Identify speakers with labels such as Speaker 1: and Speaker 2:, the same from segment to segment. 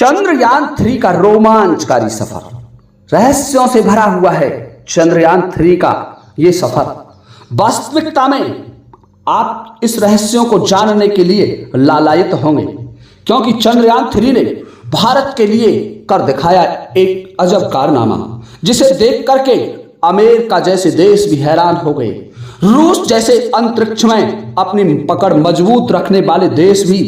Speaker 1: चंद्रयान 3 का रोमांचकारी सफर रहस्यों से भरा हुआ है। चंद्रयान 3 का यह सफर वास्तविकता में आप इस रहस्यों को जानने के लिए लालायित होंगे, क्योंकि चंद्रयान 3 ने भारत के लिए कर दिखाया एक अजब कारनामा, जिसे देख करके अमेरिका जैसे देश भी हैरान हो गए। रूस जैसे अंतरिक्ष में अपनी पकड़ मजबूत रखने वाले देश भी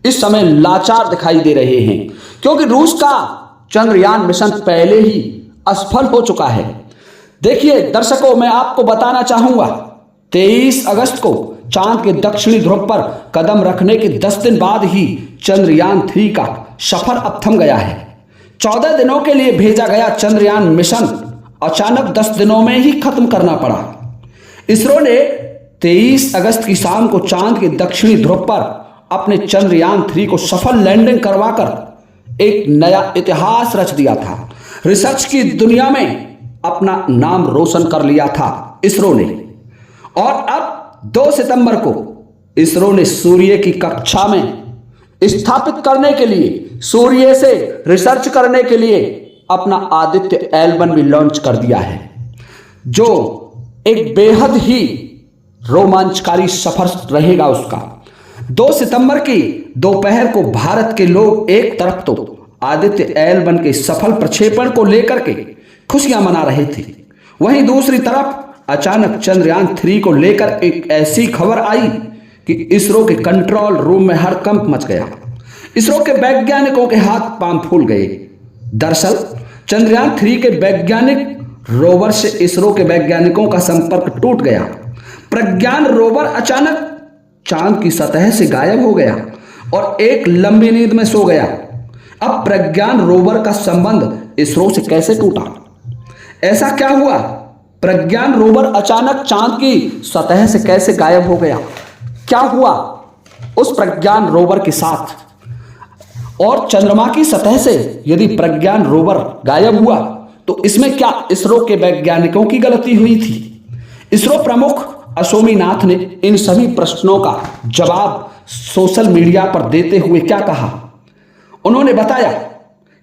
Speaker 1: इस समय लाचार दिखाई दे रहे हैं, क्योंकि रूस का चंद्रयान मिशन पहले ही असफल हो चुका है। देखिए दर्शकों, मैं आपको बताना चाहूंगा 23 अगस्त को चांद के दक्षिणी ध्रुव पर कदम रखने के 10 दिन बाद ही चंद्रयान 3 का सफर अब थम गया है। 14 दिनों के लिए भेजा गया चंद्रयान मिशन अचानक 10 दिनों में ही खत्म करना पड़ा। इसरो ने 23 अगस्त की शाम को चांद के दक्षिणी ध्रुव पर अपने चंद्रयान 3 को सफल लैंडिंग करवाकर एक नया इतिहास रच दिया था। रिसर्च की दुनिया में अपना नाम रोशन कर लिया था इसरो ने। और अब 2 सितंबर को इसरो ने सूर्य की कक्षा में स्थापित करने के लिए, सूर्य से रिसर्च करने के लिए अपना आदित्य L1 भी लॉन्च कर दिया है, जो एक बेहद ही रोमांचकारी सफर रहेगा उसका। 2 सितंबर की दोपहर को भारत के लोग एक तरफ तो आदित्य L1 के सफल प्रक्षेपण को लेकर के खुशियां मना रहे थे, वहीं दूसरी तरफ अचानक चंद्रयान 3 को लेकर एक ऐसी खबर आई कि इसरो के कंट्रोल रूम में हड़कंप मच गया। इसरो के वैज्ञानिकों के हाथ पांव फूल गए। दरअसल चंद्रयान 3 के वैज्ञानिक रोवर से इसरो के वैज्ञानिकों का संपर्क टूट गया। प्रज्ञान रोवर अचानक चांद की सतह से गायब हो गया और एक लंबी नींद में सो गया। अब प्रज्ञान रोवर का संबंध इसरो से कैसे टूटा? ऐसा क्या हुआ? प्रज्ञान रोवर अचानक चांद की सतह से कैसे गायब हो गया? क्या हुआ उस प्रज्ञान रोवर के साथ? और चंद्रमा की सतह से यदि प्रज्ञान रोवर गायब हुआ तो इसमें क्या इसरो के वैज्ञानिकों की गलती हुई थी? इसरो प्रमुख अश्वनीनाथ ने इन सभी प्रश्नों का जवाब सोशल मीडिया पर देते हुए क्या कहा? उन्होंने बताया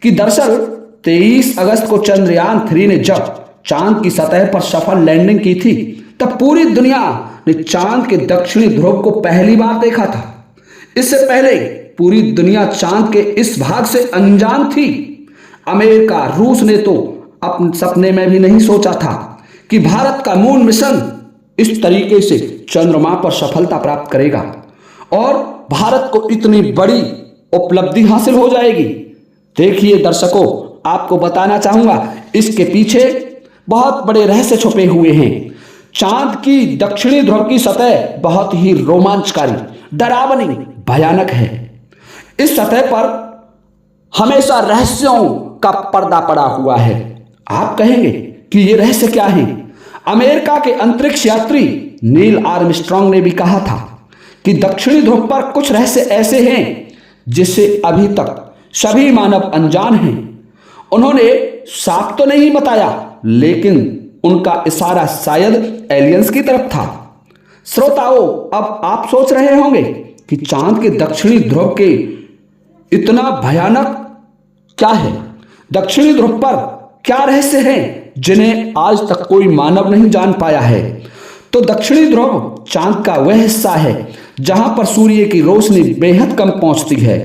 Speaker 1: कि दरअसल 23 अगस्त को चंद्रयान 3 ने जब चांद की सतह पर सफल लैंडिंग की थी, तब पूरी दुनिया ने चांद के दक्षिणी ध्रुव को पहली बार देखा था। इससे पहले पूरी दुनिया चांद के इस भाग से अनजान थी। अमेरिका, रूस ने तो अपने सपने में भी नहीं सोचा था कि भारत का मून मिशन इस तरीके से चंद्रमा पर सफलता प्राप्त करेगा और भारत को इतनी बड़ी उपलब्धि हासिल हो जाएगी। देखिए दर्शकों, आपको बताना चाहूंगा इसके पीछे बहुत बड़े रहस्य छुपे हुए हैं। चांद की दक्षिणी ध्रुव की सतह बहुत ही रोमांचकारी, डरावनी, भयानक है। इस सतह पर हमेशा रहस्यों का पर्दा पड़ा हुआ है। आप कहेंगे कि ये रहस्य क्या है? अमेरिका के अंतरिक्ष यात्री नील आर्मस्ट्रांग ने भी कहा था कि दक्षिणी ध्रुव पर कुछ रहस्य ऐसे हैं जिससे अभी तक सभी मानव अनजान हैं। उन्होंने साफ तो नहीं बताया, लेकिन उनका इशारा शायद एलियंस की तरफ था। श्रोताओं, अब आप सोच रहे होंगे कि चांद के दक्षिणी ध्रुव के इतना भयानक क्या है? दक्षिणी ध्रुव पर क्या रहस्य हैं जिन्हें आज तक कोई मानव नहीं जान पाया है? तो दक्षिणी ध्रुव चांद का वह हिस्सा है जहां पर सूर्य की रोशनी बेहद कम पहुंचती है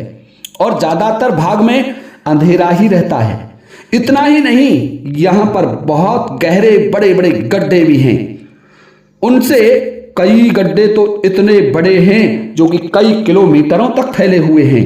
Speaker 1: और ज्यादातर भाग में अंधेरा ही रहता है। इतना ही नहीं, यहां पर बहुत गहरे बड़े बड़े गड्ढे भी हैं। उनसे कई गड्ढे तो इतने बड़े हैं जो कि कई किलोमीटरों तक फैले हुए हैं।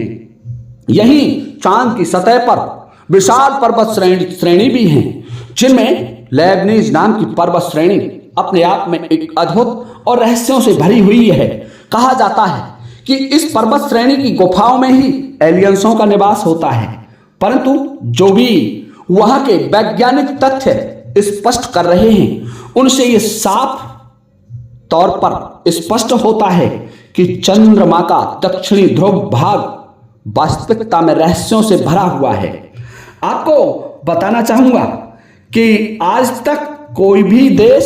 Speaker 1: यहीं चांद की सतह पर विशाल पर्वत श्रेणी भी हैं, जिनमें लेबनीज नाम की पर्वत श्रेणी अपने आप में एक अद्भुत और रहस्यों से भरी हुई है। कहा जाता है कि इस पर्वत श्रेणी की गुफाओं में ही एलियंसों का निवास होता है, परंतु जो भी वहां के वैज्ञानिक तथ्य स्पष्ट कर रहे हैं, उनसे यह साफ तौर पर स्पष्ट होता है कि चंद्रमा का दक्षिणी ध्रुव भाग वास्तविकता में रहस्यों से भरा हुआ है। आपको बताना चाहूंगा कि आज तक कोई भी देश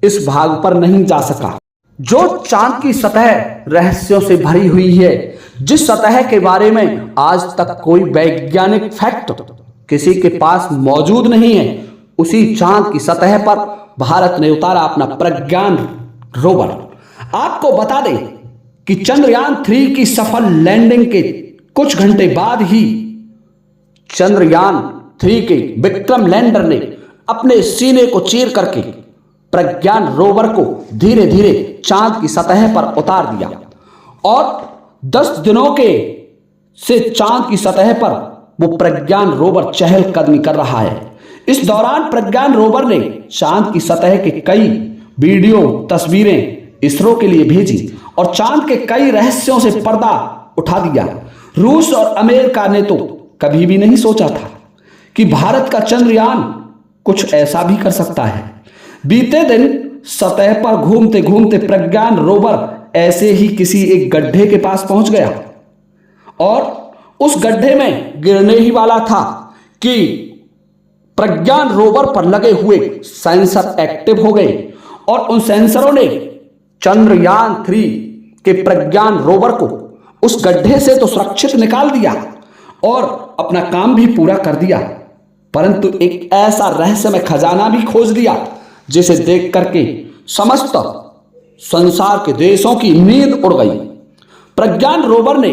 Speaker 1: इस भाग पर नहीं जा सका। जो चांद की सतह रहस्यों से भरी हुई है, जिस सतह के बारे में आज तक कोई वैज्ञानिक फैक्ट किसी के पास मौजूद नहीं है, उसी चांद की सतह पर भारत ने उतारा अपना प्रज्ञान रोवर। आपको बता दें कि चंद्रयान-3 की सफल लैंडिंग के कुछ घंटे बाद ही चंद्रयान-3 के विक्रम लैंडर ने अपने सीने को चीर करके प्रज्ञान रोवर को धीरे धीरे चांद की सतह पर उतार दिया और 10 दिनों के से चांद की सतह पर वो प्रज्ञान रोवर चहलकदमी कर रहा है। इस दौरान प्रज्ञान रोवर ने चांद की सतह के कई वीडियो तस्वीरें इसरो के लिए भेजी और चांद के कई रहस्यों से पर्दा उठा दिया। रूस और अमेरिका ने तो कभी भी नहीं सोचा था कि भारत का चंद्रयान कुछ ऐसा भी कर सकता है। बीते दिन सतह पर घूमते घूमते प्रज्ञान रोवर ऐसे ही किसी एक गड्ढे के पास पहुंच गया और उस गड्ढे में गिरने ही वाला था कि प्रज्ञान रोवर पर लगे हुए सेंसर एक्टिव हो गए और उन सेंसरों ने चंद्रयान-3 के प्रज्ञान रोवर को उस गड्ढे से तो सुरक्षित निकाल दिया और अपना काम भी पूरा कर दिया, परंतु एक ऐसा रहस्यमय खजाना भी खोज दिया जिसे देख करके समस्त संसार के देशों की नींद उड़ गई। प्रज्ञान रोवर ने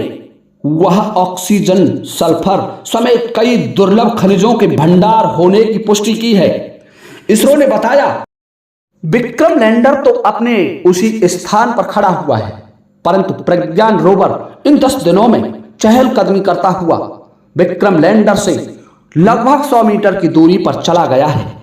Speaker 1: वह ऑक्सीजन, सल्फर समेत कई दुर्लभ खनिजों के भंडार होने की पुष्टि की है। इसरो ने बताया विक्रम लैंडर तो अपने उसी स्थान पर खड़ा हुआ है, परंतु प्रज्ञान रोवर इन 10 दिनों में चहलकदमी करता हुआ विक्रम लैंडर से लगभग 100 मीटर की दूरी पर चला गया है।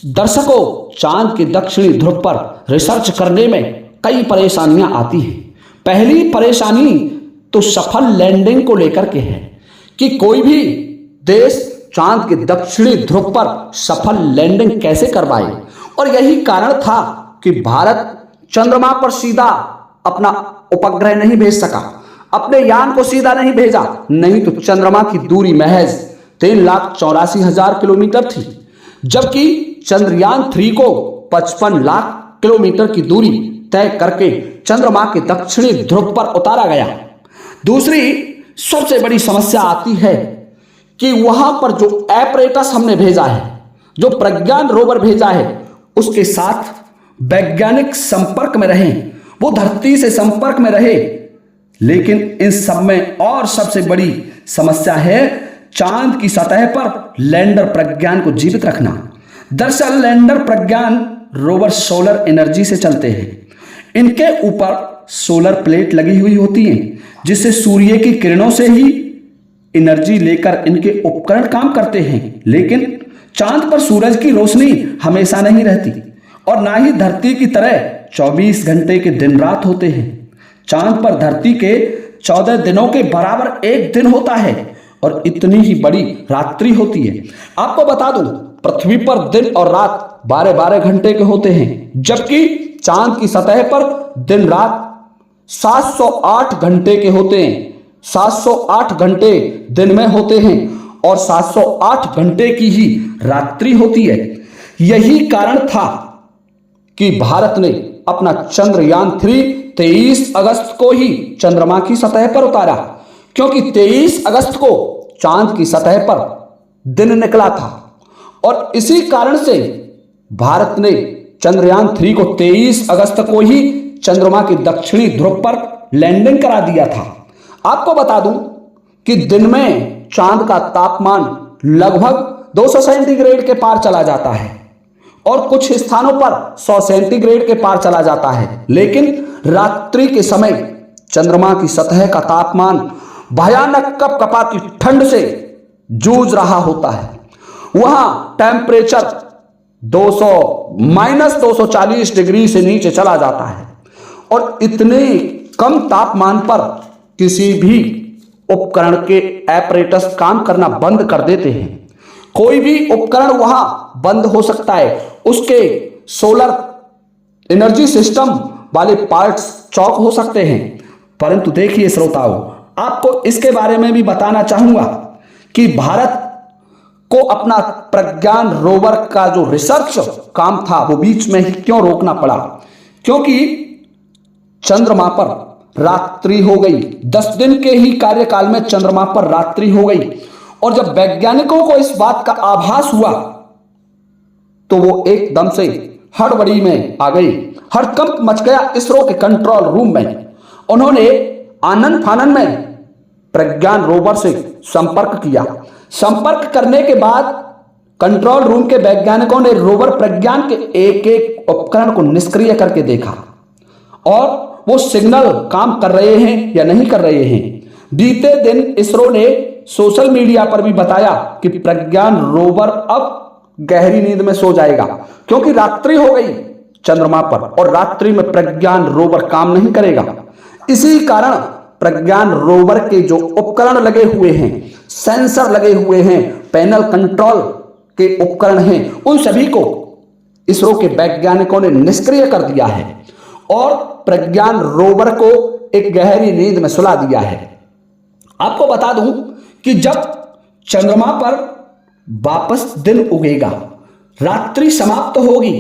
Speaker 1: दर्शकों, चांद के दक्षिणी ध्रुव पर रिसर्च करने में कई परेशानियां आती हैं। पहली परेशानी तो सफल लैंडिंग को लेकर के है कि कोई भी देश चांद के दक्षिणी ध्रुव पर सफल लैंडिंग कैसे करवाए, और यही कारण था कि भारत चंद्रमा पर सीधा अपना उपग्रह नहीं भेज सका, अपने यान को सीधा नहीं भेजा, नहीं तो चंद्रमा की दूरी महज 3,84,000 किलोमीटर थी, जबकि चंद्रयान-3 को 55 लाख किलोमीटर की दूरी तय करके चंद्रमा के दक्षिणी ध्रुव पर उतारा गया। दूसरी सबसे बड़ी समस्या आती है कि वहां पर जो एपरेटस हमने भेजा है, जो प्रज्ञान रोवर भेजा है, उसके साथ वैज्ञानिक संपर्क में रहे, वो धरती से संपर्क में रहे, लेकिन इन सब में और सबसे बड़ी समस्या है चांद की सतह पर लैंडर प्रज्ञान को जीवित रखना। दरअसल लैंडर प्रज्ञान रोवर सोलर एनर्जी से चलते हैं। इनके ऊपर सोलर प्लेट लगी हुई होती है, जिससे सूर्य की किरणों से ही एनर्जी लेकर इनके उपकरण काम करते हैं। लेकिन चांद पर सूरज की रोशनी हमेशा नहीं रहती और ना ही धरती की तरह 24 घंटे के दिन रात होते हैं। चांद पर धरती के 14 दिनों के बराबर एक दिन होता है और इतनी ही बड़ी रात्रि होती है। आपको बता दूं, पृथ्वी पर दिन और रात 12-12 घंटे के होते हैं, जबकि चांद की सतह पर दिन रात 708 घंटे के होते हैं। 708 घंटे दिन में होते हैं और 708 घंटे की ही रात्रि होती है। यही कारण था कि भारत ने अपना चंद्रयान-3 23 अगस्त को ही चंद्रमा की सतह पर उतारा, क्योंकि 23 अगस्त को चांद की सतह पर दिन निकला था और इसी कारण से भारत ने चंद्रयान-3 को 23 अगस्त को ही चंद्रमा के दक्षिणी ध्रुव पर लैंडिंग करा दिया था। आपको बता दूं कि दिन में चांद का तापमान लगभग 200 सेंटीग्रेड के पार चला जाता है और कुछ स्थानों पर 100 सेंटीग्रेड के पार चला जाता है, लेकिन रात्रि के समय चंद्रमा की सतह का तापमान भयानक कपकपाती ठंड से जूझ रहा होता है। वहां टेम्परेचर -240 डिग्री से नीचे चला जाता है और इतने कम तापमान पर किसी भी उपकरण के एपरेटस काम करना बंद कर देते हैं। कोई भी उपकरण वहां बंद हो सकता है, उसके सोलर एनर्जी सिस्टम वाले पार्ट्स चौक हो सकते हैं। परंतु देखिए श्रोताओं, आपको इसके बारे में भी बताना चाहूंगा कि भारत को अपना प्रज्ञान रोवर का जो रिसर्च काम था वो बीच में ही क्यों रोकना पड़ा, क्योंकि चंद्रमा पर रात्रि हो गई। 10 दिन के ही कार्यकाल में चंद्रमा पर रात्रि हो गई। और जब वैज्ञानिकों को इस बात का आभास हुआ तो वो एकदम से हड़बड़ी में आ गई। हड़कंप मच गया इसरो के कंट्रोल रूम में। उन्होंने आनन फानन में प्रज्ञान रोवर से संपर्क किया। संपर्क करने के बाद कंट्रोल रूम के वैज्ञानिकों ने रोवर प्रज्ञान के एक एक उपकरण को निष्क्रिय करके देखा और वो सिग्नल काम कर रहे हैं या नहीं कर रहे हैं। बीते दिन इसरो ने सोशल मीडिया पर भी बताया कि प्रज्ञान रोवर अब गहरी नींद में सो जाएगा, क्योंकि रात्रि हो गई चंद्रमा पर और रात्रि में प्रज्ञान रोवर काम नहीं करेगा। इसी कारण प्रज्ञान रोवर के जो उपकरण लगे हुए हैं, सेंसर लगे हुए हैं, पैनल कंट्रोल के उपकरण हैं, उन सभी को इसरो के वैज्ञानिकों ने निष्क्रिय कर दिया है और प्रज्ञान रोवर को एक गहरी नींद में सुला दिया है। आपको बता दूं कि जब चंद्रमा पर वापस दिन उगेगा, रात्रि समाप्त होगी,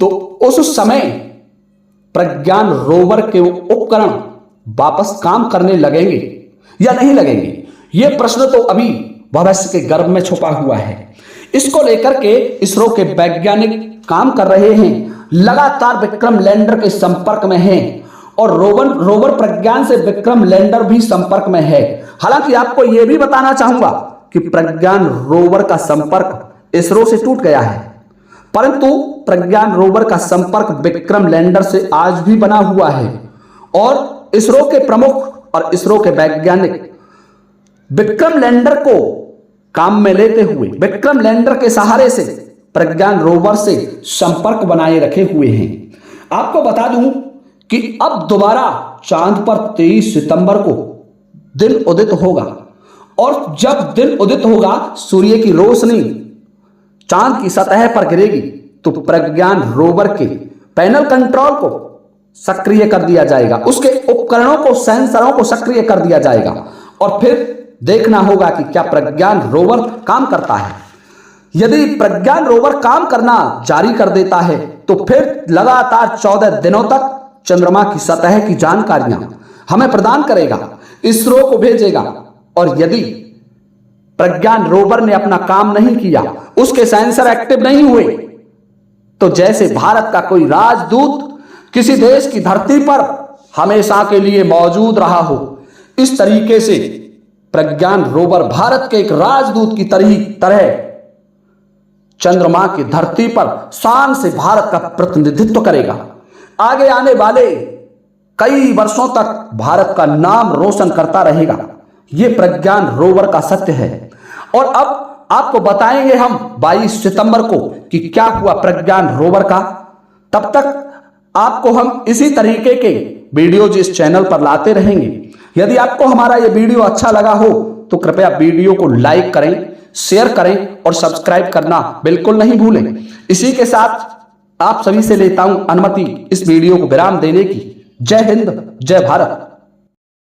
Speaker 1: तो उस समय प्रज्ञान रोवर के उपकरण वापस काम करने लगेंगे या नहीं लगेंगे, यह प्रश्न तो अभी भविष्य के गर्भ में छुपा हुआ है। इसको लेकर के इसरो के वैज्ञानिक काम कर रहे हैं, लगातार विक्रम लैंडर के संपर्क में हैं और रोवर प्रज्ञान से विक्रम लैंडर भी संपर्क में है। हालांकि आपको यह भी बताना चाहूंगा कि प्रज्ञान रोवर का संपर्क इसरो से टूट गया है, परंतु प्रज्ञान रोवर का संपर्क विक्रम लैंडर से आज भी बना हुआ है और इसरो के प्रमुख और इसरो के वैज्ञानिक विक्रम लैंडर को काम में लेते हुए विक्रम लैंडर के सहारे से प्रज्ञान रोवर से संपर्क बनाए रखे हुए हैं। आपको बता दूं कि अब दोबारा चांद पर 23 सितंबर को दिन उदित होगा और जब दिन उदित होगा, सूर्य की रोशनी चांद की सतह पर गिरेगी तो प्रज्ञान रोवर के पैनल कंट्रोल को सक्रिय कर दिया जाएगा, उसके उपकरणों को, सेंसरों को सक्रिय कर दिया जाएगा और फिर देखना होगा कि क्या प्रज्ञान रोवर काम करता है। यदि प्रज्ञान रोवर काम करना जारी कर देता है तो फिर लगातार 14 दिनों तक चंद्रमा की सतह की जानकारियां हमें प्रदान करेगा, इसरो को भेजेगा। और यदि प्रज्ञान रोवर ने अपना काम नहीं किया, उसके सेंसर एक्टिव नहीं हुए, तो जैसे भारत का कोई राजदूत किसी देश की धरती पर हमेशा के लिए मौजूद रहा हो, इस तरीके से प्रज्ञान रोवर भारत के एक राजदूत की तरह चंद्रमा की धरती पर शान से भारत का प्रतिनिधित्व करेगा। आगे आने वाले कई वर्षों तक भारत का नाम रोशन करता रहेगा। यह प्रज्ञान रोवर का सत्य है। और अब आपको बताएंगे हम 22 सितंबर को कि क्या हुआ प्रज्ञान रोवर का। तब तक आपको हम इसी तरीके के वीडियोज इस चैनल पर लाते रहेंगे। यदि आपको हमारा यह वीडियो अच्छा लगा हो तो कृपया वीडियो को लाइक करें, शेयर करें और सब्सक्राइब करना बिल्कुल नहीं भूलें। इसी के साथ आप सभी से लेता हूं अनुमति इस वीडियो को विराम देने की। जय हिंद, जय भारत।